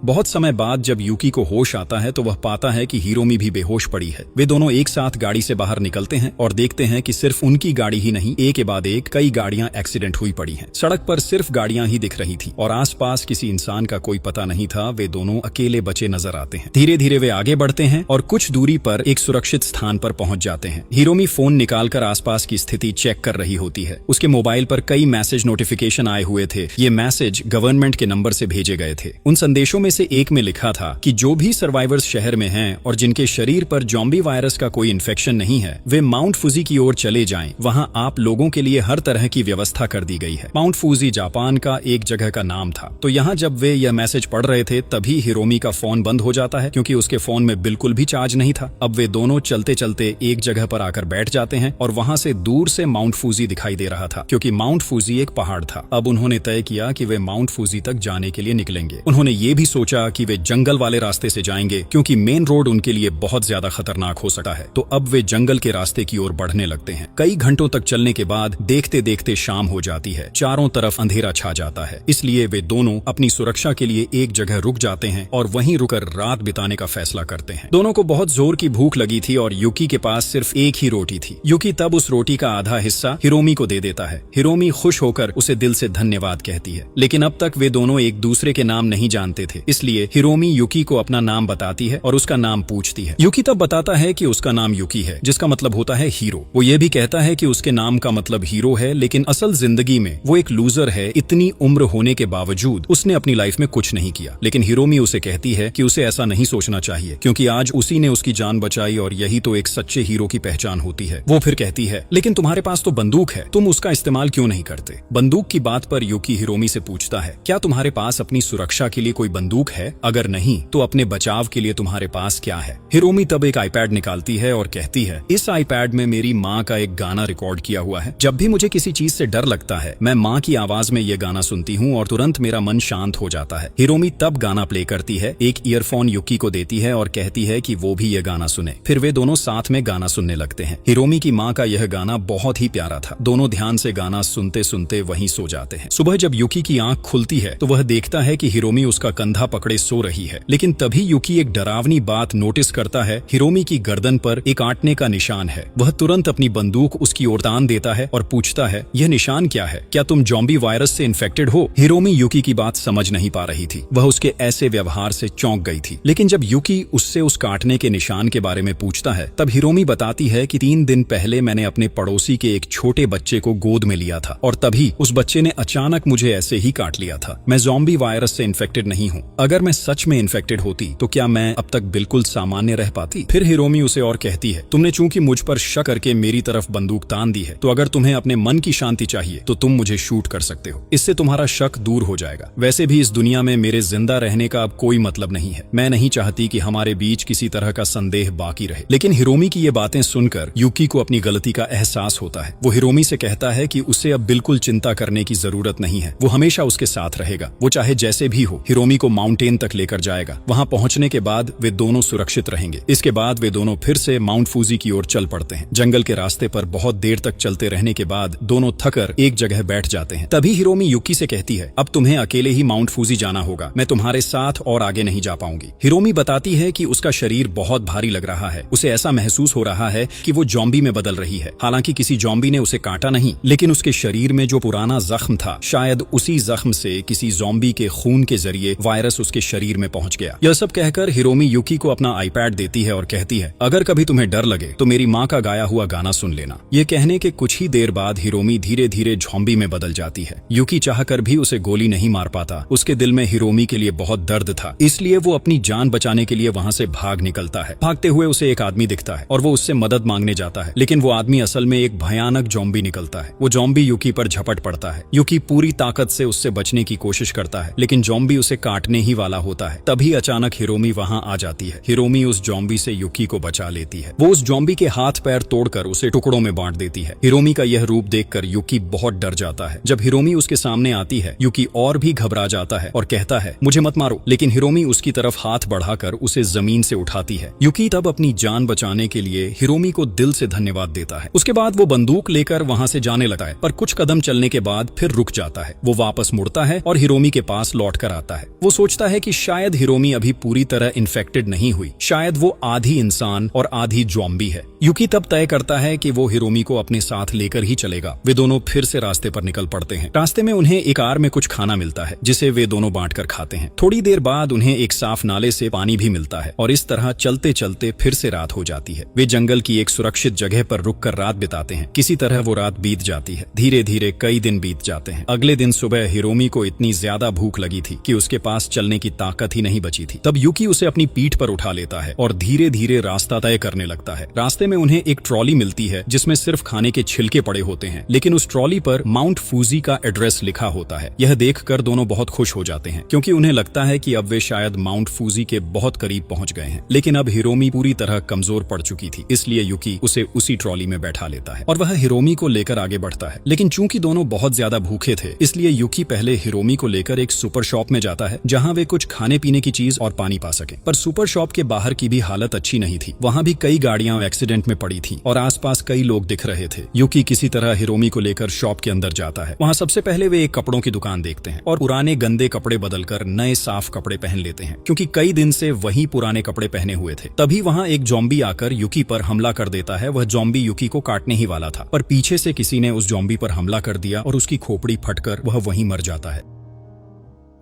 बहुत समय बाद जब यूकी को होश आता है तो वह पाता है कि हिरोमी भी बेहोश पड़ी है। वे दोनों एक साथ गाड़ी से बाहर निकलते हैं और देखते हैं कि सिर्फ उनकी गाड़ी ही नहीं, एक के बाद एक कई गाड़ियां एक्सीडेंट हुई पड़ी हैं। सड़क पर सिर्फ गाड़ियां ही दिख रही थी और आसपास किसी इंसान का कोई पता नहीं था। वे दोनों अकेले बचे नजर आते हैं। धीरे धीरे वे आगे बढ़ते हैं और कुछ दूरी पर एक सुरक्षित स्थान पर पहुंच जाते हैं। हिरोमी फोन निकालकर आसपास की स्थिति चेक कर रही होती है। उसके मोबाइल पर कई मैसेज नोटिफिकेशन आए हुए थे। ये मैसेज गवर्नमेंट के नंबर से भेजे गए थे। उन संदेशों में से एक में लिखा था कि जो भी सर्वाइवर्स शहर में हैं और जिनके शरीर पर जॉम्बी वायरस का कोई इन्फेक्शन नहीं है, वे माउंट फूजी की ओर चले जाएं। वहां आप लोगों के लिए हर तरह की व्यवस्था कर दी गई है। माउंट फूजी जापान का एक जगह का नाम था। तो यहाँ जब वे यह मैसेज पढ़ रहे थे तभी हिरोमी का फोन बंद हो जाता है, क्योंकि उसके फोन में बिल्कुल भी चार्ज नहीं था। अब वे दोनों चलते चलते एक जगह पर आकर बैठ जाते हैं और वहां से दूर से माउंट फूजी दिखाई दे रहा था, क्योंकि माउंट फूजी एक पहाड़ था। अब उन्होंने तय किया कि वे माउंट फूजी तक जाने के लिए निकलेंगे। उन्होंने ये भी सोचा कि वे जंगल वाले रास्ते से जाएंगे, क्योंकि मेन रोड उनके लिए बहुत ज्यादा खतरनाक हो सकता है। तो अब वे जंगल के रास्ते की ओर बढ़ने लगते हैं। कई घंटों तक चलने के बाद देखते देखते शाम हो जाती है। चारों तरफ अंधेरा छा जाता है, इसलिए वे दोनों अपनी सुरक्षा के लिए एक जगह रुक जाते हैं और वहीं रुकर रात बिताने का फैसला करते हैं। दोनों को बहुत जोर की भूख लगी थी और यूकी के पास सिर्फ एक ही रोटी थी। यूकी तब उस रोटी का आधा हिस्सा हिरोमी को दे देता है। हिरोमी खुश होकर उसे दिल से धन्यवाद कहती है, लेकिन अब तक वे दोनों एक दूसरे के नाम नहीं जानते थे, इसलिए हिरोमी यूकी को अपना नाम बताती है और उसका नाम पूछती है। यूकी तब बताता है कि उसका नाम यूकी है, जिसका मतलब होता है हीरो। वो ये भी कहता है कि उसके नाम का मतलब हीरो है, लेकिन असल जिंदगी में वो एक लूजर है। इतनी उम्र होने के बावजूद उसने अपनी लाइफ में कुछ नहीं किया। लेकिन हिरोमी उसे कहती है कि उसे ऐसा नहीं सोचना चाहिए, क्योंकि आज उसी ने उसकी जान बचाई और यही तो एक सच्चे हीरो की पहचान होती है। वो फिर कहती है, लेकिन तुम्हारे पास तो बंदूक है, तुम उसका इस्तेमाल क्यों नहीं करते? बंदूक की बात पर यूकी हिरोमी से पूछता है, क्या तुम्हारे पास अपनी सुरक्षा के लिए कोई बंदूक है? अगर नहीं तो अपने बचाव के लिए तुम्हारे पास क्या है? हिरोमी तब एक आईपैड निकालती है और कहती है, इस आईपैड में मेरी माँ का एक गाना रिकॉर्ड किया हुआ है। जब भी मुझे किसी चीज से डर लगता है, मैं माँ की आवाज में ये गाना सुनती हूँ और तुरंत मेरा मन शांत हो जाता है। हिरोमी तब गाना प्ले करती है, एक ईयरफोन यूकी को देती है और कहती है कि वो भी ये गाना सुने। फिर वे दोनों साथ में गाना सुनने लगते हैं। हिरोमी की माँ का यह गाना बहुत ही प्यारा था। दोनों ध्यान से गाना सुनते सुनते वहीं सो जाते हैं। सुबह जब यूकी की आंख खुलती है तो वह देखता है कि हिरोमी उसका कंधा पकड़े सो रही है, लेकिन तभी यूकी एक डरावनी बात नोटिस करता है। हिरोमी की गर्दन पर एक काटने का निशान है। वह तुरंत अपनी बंदूक उसकी ओर तान देता है और पूछता है, यह निशान क्या है? क्या तुम जॉम्बी वायरस से इन्फेक्टेड हो? हिरोमी यूकी की बात समझ नहीं पा रही थी। वह उसके ऐसे व्यवहार से चौंक गई थी। लेकिन जब यूकी उससे उस काटने के निशान के बारे में पूछता है, तब हिरोमी बताती है कि 3 दिन पहले मैंने अपने पड़ोसी के एक छोटे बच्चे को गोद में लिया था और तभी उस बच्चे ने अचानक मुझे ऐसे ही काट लिया था। मैं जॉम्बी वायरस से इन्फेक्टेड नहीं हूँ। अगर मैं सच में इन्फेक्टेड होती तो क्या मैं अब तक बिल्कुल सामान्य रह पाती? फिर हिरोमी उसे और कहती है, तुमने चूंकि मुझ पर शक करके मेरी तरफ बंदूक तान दी है, तो अगर तुम्हें अपने मन की शांति चाहिए तो तुम मुझे शूट कर सकते हो। इससे तुम्हारा शक दूर हो जाएगा। वैसे भी इस दुनिया में मेरे जिंदा रहने का अब कोई मतलब नहीं है। मैं नहीं चाहती कि हमारे बीच किसी तरह का संदेह बाकी रहे। लेकिन हिरोमी की ये बातें सुनकर यूकी को अपनी गलती का एहसास होता है। वो हिरोमी से कहता है कि उसे अब बिल्कुल चिंता करने की जरूरत नहीं है। वो हमेशा उसके साथ रहेगा। वो चाहे जैसे भी हो हिरोमी को माउंटेन तक लेकर जाएगा। वहां पहुंचने के बाद वे दोनों सुरक्षित रहेंगे। इसके बाद वे दोनों फिर से माउंट फूजी की ओर चल पड़ते हैं। जंगल के रास्ते पर बहुत देर तक चलते रहने के बाद दोनों थकर एक जगह बैठ जाते हैं। तभी हिरोमी यूकी से कहती है, अब तुम्हें अकेले ही माउंट फूजी जाना होगा। मैं तुम्हारे साथ और आगे नहीं जा पाऊंगी। हिरोमी बताती है कि उसका शरीर बहुत भारी लग रहा है। उसे ऐसा महसूस हो रहा है कि वो जॉम्बी में बदल रही है। हालांकि किसी जॉम्बी ने उसे काटा नहीं, लेकिन उसके शरीर में जो पुराना जख्म था, शायद उसी जख्म से किसी जॉम्बी के खून के जरिए वायरस वायरस उसके शरीर में पहुंच गया। यह सब कहकर हिरोमी यूकी को अपना आईपैड देती है और कहती है, अगर कभी तुम्हें डर लगे तो मेरी माँ का गाया हुआ गाना सुन लेना। ये कहने के कुछ ही देर बाद हिरोमी धीरे धीरे ज़ॉम्बी में बदल जाती है। यूकी चाहकर भी उसे गोली नहीं मार पाता। उसके दिल में हिरोमी के लिए बहुत दर्द था, इसलिए वो अपनी जान बचाने के लिए वहां से भाग निकलता है। भागते हुए उसे एक आदमी दिखता है और वो उससे मदद मांगने जाता है, लेकिन वो आदमी असल में एक भयानक ज़ॉम्बी निकलता है। वो ज़ॉम्बी यूकी पर झपट पड़ता है। यूकी पूरी ताकत से उससे बचने की कोशिश करता है, लेकिन ज़ॉम्बी उसे काटने ही वाला होता है। तभी अचानक हिरोमी वहां आ जाती है। हिरोमी उस ज़ॉम्बी से यूकी को बचा लेती है। वो उस ज़ॉम्बी के हाथ पैर तोड़कर उसे टुकड़ों में बांट देती है। हिरोमी का यह रूप देखकर यूकी बहुत डर जाता है। जब हिरोमी उसके सामने आती है, यूकी और भी घबरा जाता है और कहता है, मुझे मत मारो, लेकिन हिरोमी उसकी तरफ हाथ बढ़ाकर उसे जमीन से उठाती है। यूकी तब अपनी जान बचाने के लिए हिरोमी को दिल से धन्यवाद देता है। उसके बाद वो बंदूक लेकर वहां से जाने लगता है, पर कुछ कदम चलने के बाद फिर रुक जाता है। वो वापस मुड़ता है और हिरोमी के पास लौट कर आता है। वो सोचता है कि शायद हिरोमी अभी पूरी तरह इन्फेक्टेड नहीं हुई, शायद वो आधी इंसान और आधी ज़ॉम्बी है। यूकी तब तय करता है कि वो हिरोमी को अपने साथ लेकर ही चलेगा। वे दोनों फिर से रास्ते पर निकल पड़ते हैं। रास्ते में उन्हें एक कार में कुछ खाना मिलता है, जिसे वे दोनों बांटकर खाते हैं। थोड़ी देर बाद उन्हें एक साफ नाले से पानी भी मिलता है और इस तरह चलते चलते फिर से रात हो जाती है। वे जंगल की एक सुरक्षित जगह पर रुककर रात बिताते हैं। किसी तरह वो रात बीत जाती है। धीरे धीरे कई दिन बीत जाते हैं। अगले दिन सुबह हिरोमी को इतनी ज्यादा भूख लगी थी कि उसके पास चलने की ताकत ही नहीं बची थी। तब यूकी उसे अपनी पीठ पर उठा लेता है और धीरे धीरे रास्ता तय करने लगता है। रास्ते में उन्हें एक ट्रॉली मिलती है जिसमें सिर्फ खाने के छिलके पड़े होते हैं, लेकिन उस ट्रॉली पर माउंट फूजी का एड्रेस लिखा होता है। यह देखकर दोनों बहुत खुश हो जाते हैं, क्योंकि उन्हें लगता है कि अब वे शायद माउंट फूजी के बहुत करीब पहुंच गए हैं। लेकिन अब हिरोमी पूरी तरह कमजोर पड़ चुकी थी, इसलिए यूकी उसे उसी ट्रॉली में बैठा लेता है और वह हिरोमी को लेकर आगे बढ़ता है। लेकिन चूंकि दोनों बहुत ज्यादा भूखे थे, इसलिए यूकी पहले हिरोमी को लेकर एक सुपर शॉप में जाता है, जहां वे कुछ खाने पीने की चीज और पानी पा सके। पर सुपर शॉप के बाहर की भी हालत अच्छी नहीं थी। वहां भी कई गाड़ियां एक्सीडेंट में पड़ी थी और आसपास कई लोग दिख रहे थे। यूकी किसी तरह हिरोमी को लेकर शॉप के अंदर जाता है। वहां सबसे पहले वे एक कपड़ों की दुकान देखते हैं और पुराने गंदे कपड़े बदलकर नए साफ कपड़े पहन लेते हैं, क्योंकि कई दिन से वही पुराने कपड़े पहने हुए थे। तभी वहां एक ज़ॉम्बी आकर यूकी पर हमला कर देता है। वह ज़ॉम्बी यूकी को काटने ही वाला था, पर पीछे से किसी ने उस ज़ॉम्बी पर हमला कर दिया और उसकी खोपड़ी फटकर वह वहीं मर जाता है।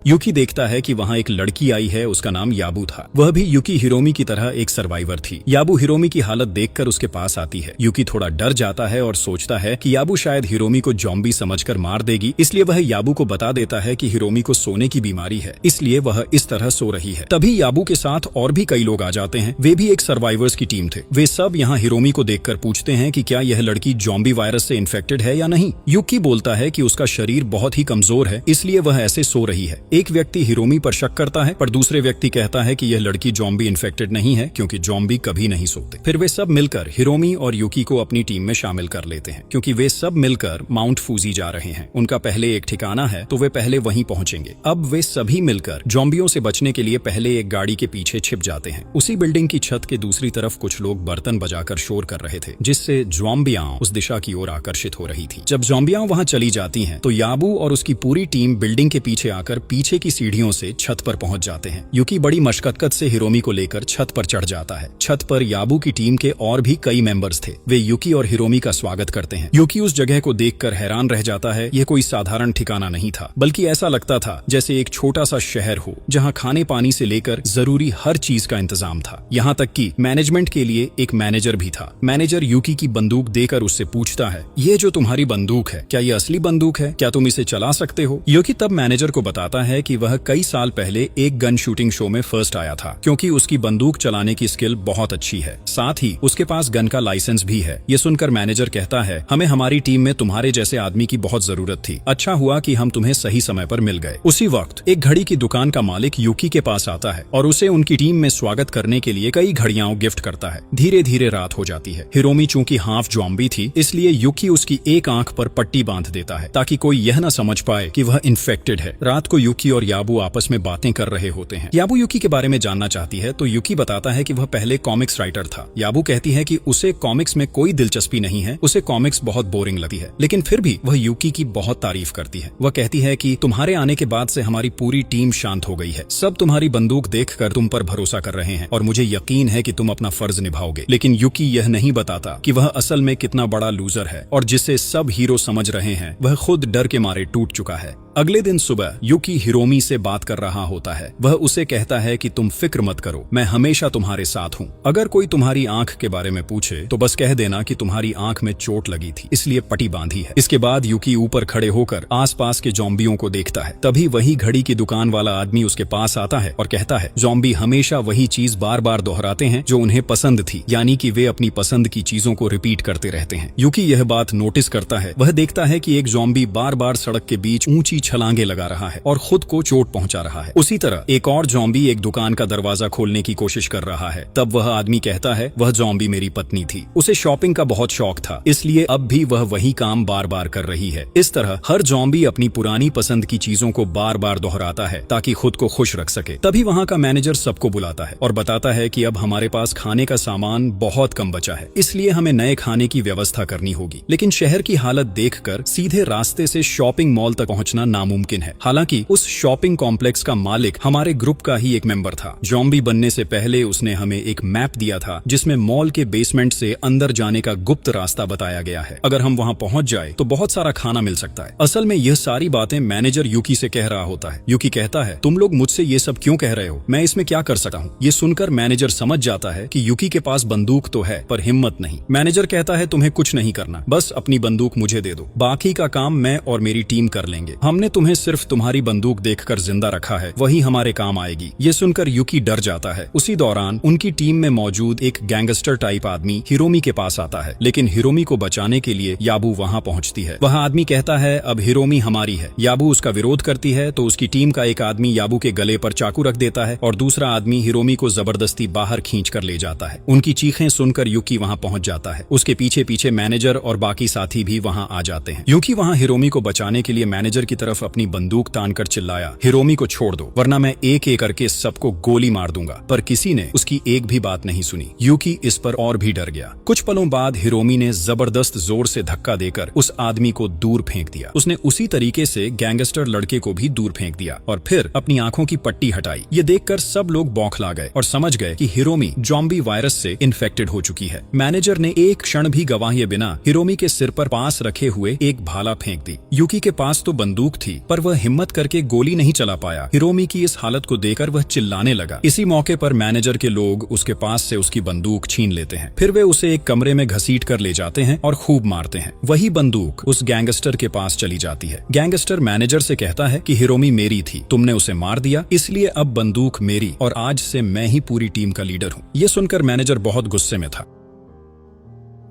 यूकी देखता है कि वहां एक लड़की आई है, उसका नाम याबू था। वह भी यूकी हिरोमी की तरह एक सर्वाइवर थी। याबू हिरोमी की हालत देखकर उसके पास आती है। यूकी थोड़ा डर जाता है और सोचता है कि याबू शायद हिरोमी को ज़ॉम्बी समझकर मार देगी, इसलिए वह याबू को बता देता है कि हिरोमी को सोने की बीमारी है, इसलिए वह इस तरह सो रही है। तभी याबू के साथ और भी कई लोग आ जाते हैं। वे भी एक सर्वाइवर्स की टीम थे। वे सब यहाँ हिरोमी को देखकर पूछते हैं कि क्या यह लड़की ज़ॉम्बी वायरस से इन्फेक्टेड है या नहीं। यूकी बोलता है कि उसका शरीर बहुत ही कमजोर है, इसलिए वह ऐसे सो रही है। एक व्यक्ति हिरोमी पर शक करता है, पर दूसरे व्यक्ति कहता है कि यह लड़की ज़ॉम्बी इन्फेक्टेड नहीं है, क्योंकि ज़ॉम्बी कभी नहीं सोते। फिर वे सब मिलकर हिरोमी और यूकी को अपनी टीम में शामिल कर लेते हैं, क्योंकि वे सब मिलकर माउंट फूजी जा रहे हैं। उनका पहले एक ठिकाना है, तो वे पहले वहीं पहुंचेंगे। अब वे सभी मिलकर ज़ॉम्बियों से बचने के लिए पहले एक गाड़ी के पीछे छिप जाते हैं। उसी बिल्डिंग की छत के दूसरी तरफ कुछ लोग बर्तन बजाकर शोर कर रहे थे, जिससे ज़ॉम्बियां उस दिशा की ओर आकर्षित हो रही थी। जब ज़ॉम्बियां वहां चली जाती हैं, तो याबू और उसकी पूरी टीम बिल्डिंग के पीछे आकर पीछे की सीढ़ियों से छत पर पहुंच जाते हैं। यूकी बड़ी मशक्कत से हिरोमी को लेकर छत पर चढ़ जाता है। छत पर याबू की टीम के और भी कई मेंबर्स थे। वे यूकी और हिरोमी का स्वागत करते हैं। यूकी उस जगह को देखकर हैरान रह जाता है। यह कोई साधारण ठिकाना नहीं था, बल्कि ऐसा लगता था जैसे एक छोटा सा शहर हो, जहां खाने पानी से लेकर जरूरी हर चीज का इंतजाम था। यहाँ तक कि मैनेजमेंट के लिए एक मैनेजर भी था। मैनेजर यूकी की बंदूक देकर उससे पूछता है, ये जो तुम्हारी बंदूक है, क्या ये असली बंदूक है? क्या तुम इसे चला सकते हो? यूकी तब मैनेजर को बताता है कि वह कई साल पहले एक गन शूटिंग शो में फर्स्ट आया था, क्योंकि उसकी बंदूक चलाने की स्किल बहुत अच्छी है। साथ ही उसके पास गन का लाइसेंस भी है। ये सुनकर मैनेजर कहता है, हमें हमारी टीम में तुम्हारे जैसे आदमी की बहुत जरूरत थी। अच्छा हुआ कि हम तुम्हें सही समय पर मिल गए। उसी वक्त एक घड़ी की दुकान का मालिक यूकी के पास आता है और उसे उनकी टीम में स्वागत करने के लिए कई घड़ियां गिफ्ट करता है। धीरे धीरे रात हो जाती है। हिरोमी चूंकि हाफ ज़ॉम्बी थी, इसलिए यूकी उसकी एक आंख पर पट्टी बांध देता है, ताकि कोई यह न समझ पाए कि वह इन्फेक्टेड है। रात को यूकी और याबू आपस में बातें कर रहे होते हैं। याबू यूकी के बारे में जानना चाहती है, तो यूकी बताता है कि वह पहले कॉमिक्स राइटर था। याबू कहती है कि उसे कॉमिक्स में कोई दिलचस्पी नहीं है, उसे कॉमिक्स बहुत बोरिंग लगती है, लेकिन फिर भी वह यूकी की बहुत तारीफ करती है। वह कहती है कि तुम्हारे आने के बाद से हमारी पूरी टीम शांत हो गई है। सब तुम्हारी बंदूक देखकर तुम पर भरोसा कर रहे हैं और मुझे यकीन है कि तुम अपना फर्ज निभाओगे। लेकिन यूकी यह नहीं बताता कि वह असल में कितना बड़ा लूजर है और जिसे सब हीरो समझ रहे हैं, वह खुद डर के मारे टूट चुका है। अगले दिन सुबह यूकी हिरोमी से बात कर रहा होता है। वह उसे कहता है कि तुम फिक्र मत करो, मैं हमेशा तुम्हारे साथ हूँ। अगर कोई तुम्हारी आंख के बारे में पूछे तो बस कह देना कि तुम्हारी आंख में चोट लगी थी, इसलिए पट्टी बांधी है। इसके बाद यूकी ऊपर खड़े होकर आसपास के ज़ॉम्बियों को देखता है। तभी वही घड़ी की दुकान वाला आदमी उसके पास आता है और कहता है, ज़ॉम्बी हमेशा वही चीज बार बार दोहराते हैं जो उन्हें पसंद थी, यानी कि वे अपनी पसंद की चीजों को रिपीट करते रहते हैं। यूकी यह बात नोटिस करता है। वह देखता है कि एक ज़ॉम्बी बार बार सड़क के बीच ऊंची छलांगे लगा रहा है और खुद को चोट पहुंचा रहा है। उसी तरह एक और ज़ॉम्बी एक दुकान का दरवाजा खोलने की कोशिश कर रहा है। तब वह आदमी कहता है, वह ज़ॉम्बी मेरी पत्नी थी, उसे शॉपिंग का बहुत शौक था, इसलिए अब भी वह वही काम बार बार कर रही है। इस तरह हर ज़ॉम्बी अपनी पुरानी पसंद की चीजों को बार बार दोहराता है ताकि खुद को खुश रख सके। तभी वहाँ का मैनेजर सबको बुलाता है और बताता है कि अब हमारे पास खाने का सामान बहुत कम बचा है, इसलिए हमें नए खाने की व्यवस्था करनी होगी। लेकिन शहर की हालत देखकर सीधे रास्ते से शॉपिंग मॉल तक पहुंचना नामुमकिन है। हालांकि उस शॉपिंग कॉम्प्लेक्स का मालिक हमारे ग्रुप का ही एक मेंबर था। ज़ॉम्बी बनने से पहले उसने हमें एक मैप दिया था जिसमें मॉल के बेसमेंट से अंदर जाने का गुप्त रास्ता बताया गया है। अगर हम वहाँ पहुंच जाए तो बहुत सारा खाना मिल सकता है। असल में यह सारी बातें मैनेजर यूकी से कह रहा होता है। यूकी कहता है, तुम लोग मुझसे ये सब क्यों कह रहे हो, मैं इसमें क्या कर सकता हूँ। ये सुनकर मैनेजर समझ जाता है कि यूकी के पास बंदूक तो है पर हिम्मत नहीं। मैनेजर कहता है, तुम्हें कुछ नहीं करना, बस अपनी बंदूक मुझे दे दो, बाकी का काम मैं और मेरी टीम कर लेंगे। हमने तुम्हें सिर्फ तुम्हारी बंदूक देखकर जिंदा रखा है, वही हमारे काम आएगी। ये सुनकर यूकी डर जाता है। उसी दौरान उनकी टीम में मौजूद एक गैंगस्टर टाइप आदमी हिरोमी के पास आता है, लेकिन हिरोमी को बचाने के लिए याबू वहाँ पहुँचती है। वह आदमी कहता है, अब हिरोमी हमारी है। याबू उसका विरोध करती है तो उसकी टीम का एक आदमी याबू के गले पर चाकू रख देता है और दूसरा आदमी हिरोमी को जबरदस्ती बाहर खींच कर ले जाता है। उनकी चीखें सुनकर यूकी वहाँ पहुँच जाता है। उसके पीछे पीछे मैनेजर और बाकी साथी भी वहाँ आ जाते हैं। यूकी वहाँ हिरोमी को बचाने के लिए मैनेजर की तरफ अपनी बंदूक तानकर चिल्लाया, हिरोमी को छोड़ दो वरना मैं एक एक करके सबको गोली मार दूंगा। पर किसी ने उसकी एक भी बात नहीं सुनी। यूकी इस पर और भी डर गया। कुछ पलों बाद हिरोमी ने जबरदस्त जोर से धक्का देकर उस आदमी को दूर फेंक दिया। उसने उसी तरीके से गैंगस्टर लड़के को भी दूर फेंक दिया और फिर अपनी आंखों की पट्टी हटाई। ये देखकर सब लोग बौखला गए और समझ गए कि हिरोमी ज़ॉम्बी वायरस से इन्फेक्टेड हो चुकी है। मैनेजर ने एक क्षण भी गवाए बिना हिरोमी के सिर पर पास रखे हुए एक भाला फेंक दी। यूकी के पास तो बंदूक थी पर वह हिम्मत करके गोली नहीं चला पाया। हिरोमी की इस हालत को देखकर वह चिल्लाने लगा। इसी मौके पर मैनेजर के लोग उसके पास से उसकी बंदूक छीन लेते हैं। फिर वे उसे एक कमरे में घसीट कर ले जाते हैं और खूब मारते हैं। वही बंदूक उस गैंगस्टर के पास चली जाती है। गैंगस्टर मैनेजर से कहता है कि हिरोमी मेरी थी, तुमने उसे मार दिया, इसलिए अब बंदूक मेरी और आज से मैं ही पूरी टीम का लीडर हूँ। ये सुनकर मैनेजर बहुत गुस्से में था।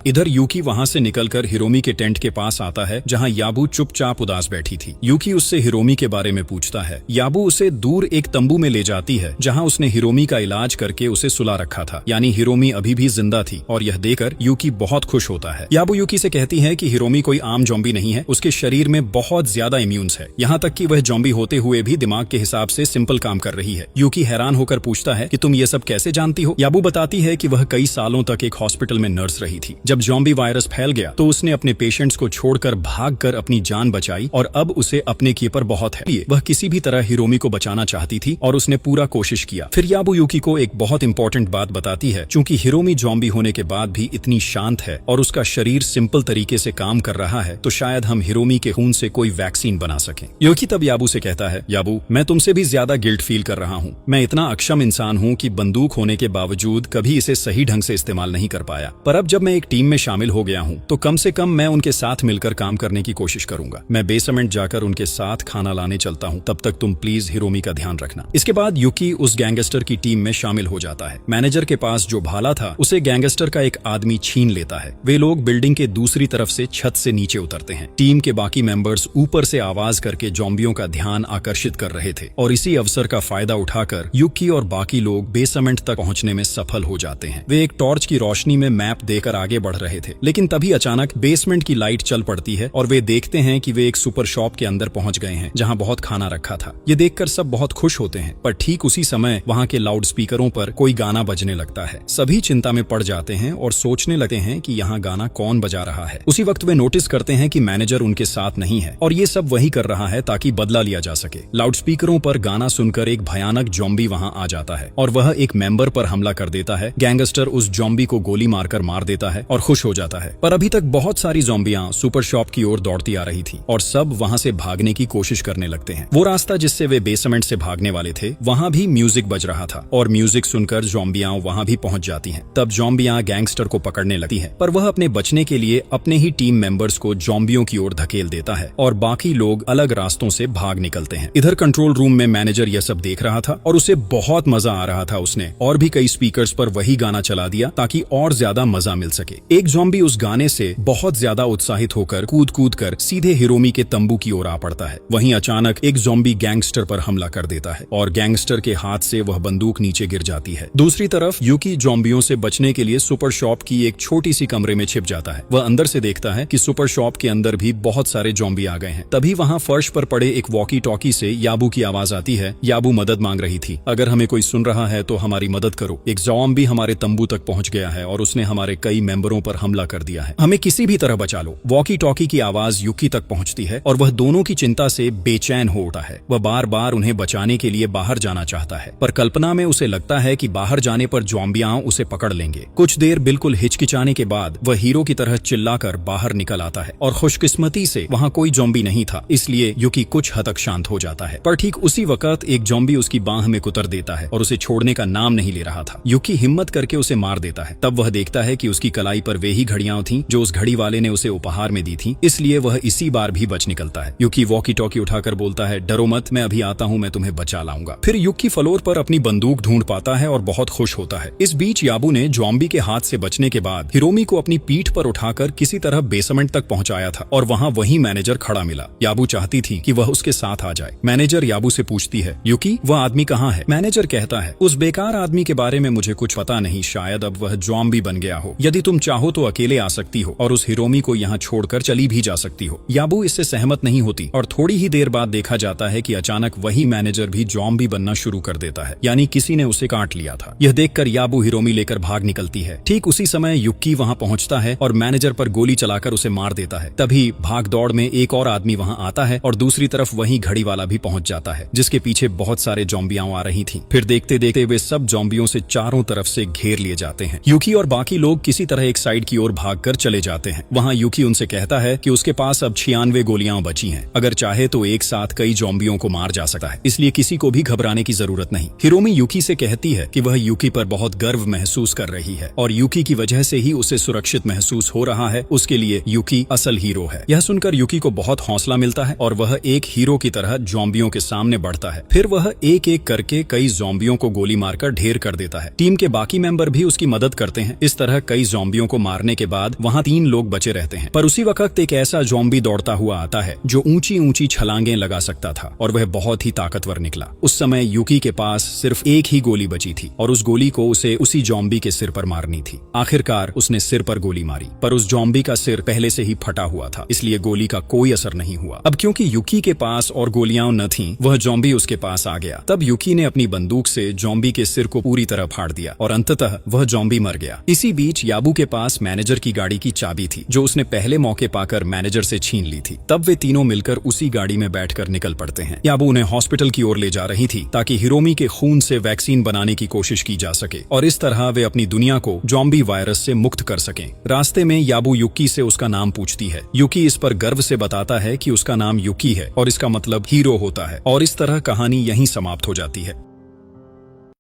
इधर यूकी वहां से निकलकर हिरोमी के टेंट के पास आता है जहां याबू चुपचाप उदास बैठी थी। यूकी उससे हिरोमी के बारे में पूछता है। याबू उसे दूर एक तंबू में ले जाती है जहां उसने हिरोमी का इलाज करके उसे सुला रखा था, यानी हिरोमी अभी भी जिंदा थी और यह देखकर यूकी बहुत खुश होता है। याबू यूकी से कहती है कि हिरोमी कोई आम ज़ॉम्बी नहीं है, उसके शरीर में बहुत ज्यादा इम्यून्स है, यहाँ तक कि वह ज़ॉम्बी होते हुए भी दिमाग के हिसाब से सिंपल काम कर रही है। यूकी हैरान होकर पूछता है कि तुम ये सब कैसे जानती हो। याबू बताती है कि वह कई सालों तक एक हॉस्पिटल में नर्स रही थी। जब ज़ॉम्बी वायरस फैल गया तो उसने अपने पेशेंट्स को छोड़कर भागकर अपनी जान बचाई और अब उसे अपने के पर बहुत है। वह किसी भी तरह हिरोमी को बचाना चाहती थी और उसने पूरा कोशिश किया। फिर याबू यूकी को एक बहुत इंपॉर्टेंट बात बताती है, चूंकि हिरोमी ज़ॉम्बी होने के बाद भी इतनी शांत है और उसका शरीर सिंपल तरीके से काम कर रहा है तो शायद हम हिरोमी के खून से कोई वैक्सीन बना सकें। यूकी तब याबू से कहता है, याबू मैं तुमसे भी ज्यादा गिल्ट फील कर रहा हूँ। मैं इतना अक्षम इंसान हूँ कि बंदूक होने के बावजूद कभी इसे सही ढंग से इस्तेमाल नहीं कर पाया, पर अब जब मैं एक टीम में शामिल हो गया हूँ तो कम से कम मैं उनके साथ मिलकर काम करने की कोशिश करूंगा। मैं बेसमेंट जाकर उनके साथ खाना लाने चलता हूँ, तब तक तुम प्लीज हिरोमी का ध्यान रखना। इसके बाद यूकी उस गैंगस्टर की टीम में शामिल हो जाता है। मैनेजर के पास जो भाला था उसे गैंगस्टर का एक आदमी छीन लेता है। वे लोग बिल्डिंग के दूसरी तरफ से छत से नीचे उतरते हैं। टीम के बाकी मेंबर्स ऊपर से आवाज करके ज़ॉम्बियों का ध्यान आकर्षित कर रहे थे और इसी अवसर का फायदा उठाकर यूकी और बाकी लोग बेसमेंट तक पहुंचने में सफल हो जाते हैं। वे एक टॉर्च की रोशनी में मैप देकर आगे बढ़ रहे थे, लेकिन तभी अचानक बेसमेंट की लाइट चल पड़ती है और वे देखते हैं कि वे एक सुपर शॉप के अंदर पहुंच गए हैं जहां बहुत खाना रखा था। ये देखकर सब बहुत खुश होते हैं, पर ठीक उसी समय वहां के लाउड स्पीकरों पर कोई गाना बजने लगता है। सभी चिंता में पड़ जाते हैं और सोचने लगते हैं कि यहाँ गाना कौन बजा रहा है। उसी वक्त वे नोटिस करते हैं कि मैनेजर उनके साथ नहीं है और ये सब वही कर रहा है ताकि बदला लिया जा सके। लाउड स्पीकरों पर गाना सुनकर एक भयानक ज़ॉम्बी वहां आ जाता है और वह एक मेंबर पर हमला कर देता है। गैंगस्टर उस ज़ॉम्बी को गोली मारकर मार देता है और खुश हो जाता है। पर अभी तक बहुत सारी ज़ॉम्बियां सुपर शॉप की ओर दौड़ती आ रही थी और सब वहां से भागने की कोशिश करने लगते हैं। वो रास्ता जिससे वे बेसमेंट से भागने वाले थे, वहां भी म्यूजिक बज रहा था और म्यूजिक सुनकर ज़ॉम्बियां वहां भी पहुंच जाती हैं। तब ज़ॉम्बियां गैंगस्टर को पकड़ने लगती हैं, पर वह अपने बचने के लिए अपने ही टीम मेंबर्स को ज़ॉम्बियों की ओर धकेल देता है और बाकी लोग अलग रास्तों से भाग निकलते हैं। इधर कंट्रोल रूम में मैनेजर यह सब देख रहा था और उसे बहुत मजा आ रहा था। उसने और भी कई स्पीकर्स पर वही गाना चला दिया ताकि और ज्यादा मजा मिल सके। एक ज़ॉम्बी उस गाने से बहुत ज्यादा उत्साहित होकर कूद कूद कर सीधे हिरोमी के तंबू की ओर आ पड़ता है। वहीं अचानक एक ज़ॉम्बी गैंगस्टर पर हमला कर देता है और गैंगस्टर के हाथ से वह बंदूक नीचे गिर जाती है। दूसरी तरफ यूकी ज़ॉम्बियों से बचने के लिए सुपर शॉप की एक छोटी सी कमरे में छिप जाता है। वह अंदर से देखता है कि सुपर शॉप के अंदर भी बहुत सारे ज़ॉम्बी आ गए हैं। तभी वहां फर्श पर पड़े एक वॉकी टॉकी से याबू की आवाज आती है। याबू मदद मांग रही थी। अगर हमें कोई सुन रहा है तो हमारी मदद करो। एक ज़ॉम्बी हमारे तंबू तक पहुंच गया है और उसने हमारे कई मेंबरों पर हमला कर दिया है। हमें किसी भी तरह बचा लो। वॉकी टॉकी की आवाज यूकी तक पहुंचती है और वह दोनों की चिंता से बेचैन हो उठा है। वह बार बार उन्हें बचाने के लिए बाहर जाना चाहता है, पर कल्पना में उसे लगता है कि बाहर जाने पर ज़ॉम्बियां उसे पकड़ लेंगे। कुछ देर बिल्कुल हिचकिचाने के बाद वह हीरो की तरह चिल्लाकर बाहर निकल आता है और खुशकिस्मती से वहां कोई ज़ॉम्बी नहीं था, इसलिए यूकी कुछ हद तक शांत हो जाता है। पर ठीक उसी वक्त एक ज़ॉम्बी उसकी बाह में कुतर देता है और उसे छोड़ने का नाम नहीं ले रहा था। यूकी हिम्मत करके उसे मार देता है। तब वह देखता है कि उसकी कलाई पर वे ही घड़ियां थीं जो उस घड़ी वाले ने उसे उपहार में दी थीं, इसलिए वह इसी बार भी बच निकलता है। यूकी वॉकी टॉकी उठाकर बोलता है, डरो मत, मैं अभी आता हूँ, मैं तुम्हें बचा लाऊंगा। फिर यूकी फ्लोर पर अपनी बंदूक ढूंढ पाता है और बहुत खुश होता है। इस बीच याबू ने ज़ॉम्बी के हाथ से बचने के बाद हिरोमी को अपनी पीठ पर उठाकर किसी तरह बेसमेंट तक पहुंचाया था और वहां वही मैनेजर खड़ा मिला। याबू चाहती थी कि वह उसके साथ आ जाए। मैनेजर याबू से पूछती है, यूकी वह आदमी कहाँ है? मैनेजर कहता है, उस बेकार आदमी के बारे में मुझे कुछ पता नहीं, शायद अब वह ज़ॉम्बी बन गया हो। यदि तुम चाहो तो अकेले आ सकती हो और उस हिरोमी को यहाँ छोड़कर चली भी जा सकती हो। याबू इससे सहमत नहीं होती और थोड़ी ही देर बाद देखा जाता है कि अचानक वही मैनेजर भी ज़ॉम्बी बनना शुरू कर देता है, यानी किसी ने उसे काट लिया था। यह देखकर याबू हिरोमी लेकर भाग निकलती है। ठीक उसी समय युक्की वहां पहुंचता है और मैनेजर पर गोली चलाकर उसे मार देता है। तभी भाग दौड़ में एक और आदमी वहां आता है और दूसरी तरफ वही घड़ी वाला भी पहुंच जाता है, जिसके पीछे बहुत सारे ज़ॉम्बियां आ रही थीं। फिर देखते देखते वे सब ज़ॉम्बियों से चारों तरफ से घेर लिए जाते हैं। यूकी और बाकी लोग किसी तरह एक साइड की ओर भागकर चले जाते हैं। वहां यूकी उनसे कहता है कि उसके पास अब 96 गोलियां बची हैं। अगर चाहे तो एक साथ कई ज़ॉम्बियों को मार जा सकता है, इसलिए किसी को भी घबराने की जरूरत नहीं। हिरोमी यूकी से कहती है कि वह यूकी पर बहुत गर्व महसूस कर रही है और यूकी की वजह से ही उसे सुरक्षित महसूस हो रहा है। उसके लिए यूकी असल हीरो है। यह सुनकर यूकी को बहुत हौसला मिलता है और वह एक हीरो की तरह ज़ॉम्बियों के सामने बढ़ता है। फिर वह एक एक करके कई ज़ॉम्बियों को गोली मारकर ढेर कर देता है। टीम के बाकी मेंबर भी उसकी मदद करते हैं। इस तरह कई ज़ॉम्बियों को मारने के बाद वहां 3 लोग बचे रहते हैं। पर उसी वक्त एक ऐसा ज़ॉम्बी दौड़ता हुआ आता है जो ऊंची ऊंची छलांगें लगा सकता था और वह बहुत ही ताकतवर निकला। उस समय यूकी के पास सिर्फ एक ही गोली बची थी और उस गोली को उसे उसी ज़ॉम्बी के सिर पर मारनी थी। आखिरकार उसने सिर पर गोली मारी, पर उस ज़ॉम्बी का सिर पहले से ही फटा हुआ था, इसलिए गोली का कोई असर नहीं हुआ। अब क्योंकि यूकी के पास और गोलियां न थीं, वह ज़ॉम्बी उसके पास आ गया। तब यूकी ने अपनी बंदूक से ज़ॉम्बी के सिर को पूरी तरह फाड़ दिया और अंततः वह ज़ॉम्बी मर गया। इसी बीच याबू के पास मैनेजर की गाड़ी की चाबी थी जो उसने पहले मौके पाकर मैनेजर से छीन ली थी। तब वे तीनों मिलकर उसी गाड़ी में बैठकर निकल पड़ते हैं। याबू उन्हें हॉस्पिटल की ओर ले जा रही थी ताकि हिरोमी के खून से वैक्सीन बनाने की कोशिश की जा सके और इस तरह वे अपनी दुनिया को ज़ॉम्बी वायरस से मुक्त कर सकें। रास्ते में याबू युक्की से उसका नाम पूछती है। युक्की इस पर गर्व से बताता है कि उसका नाम युक्की है और इसका मतलब हीरो होता है और इस तरह कहानी यहीं समाप्त हो जाती है।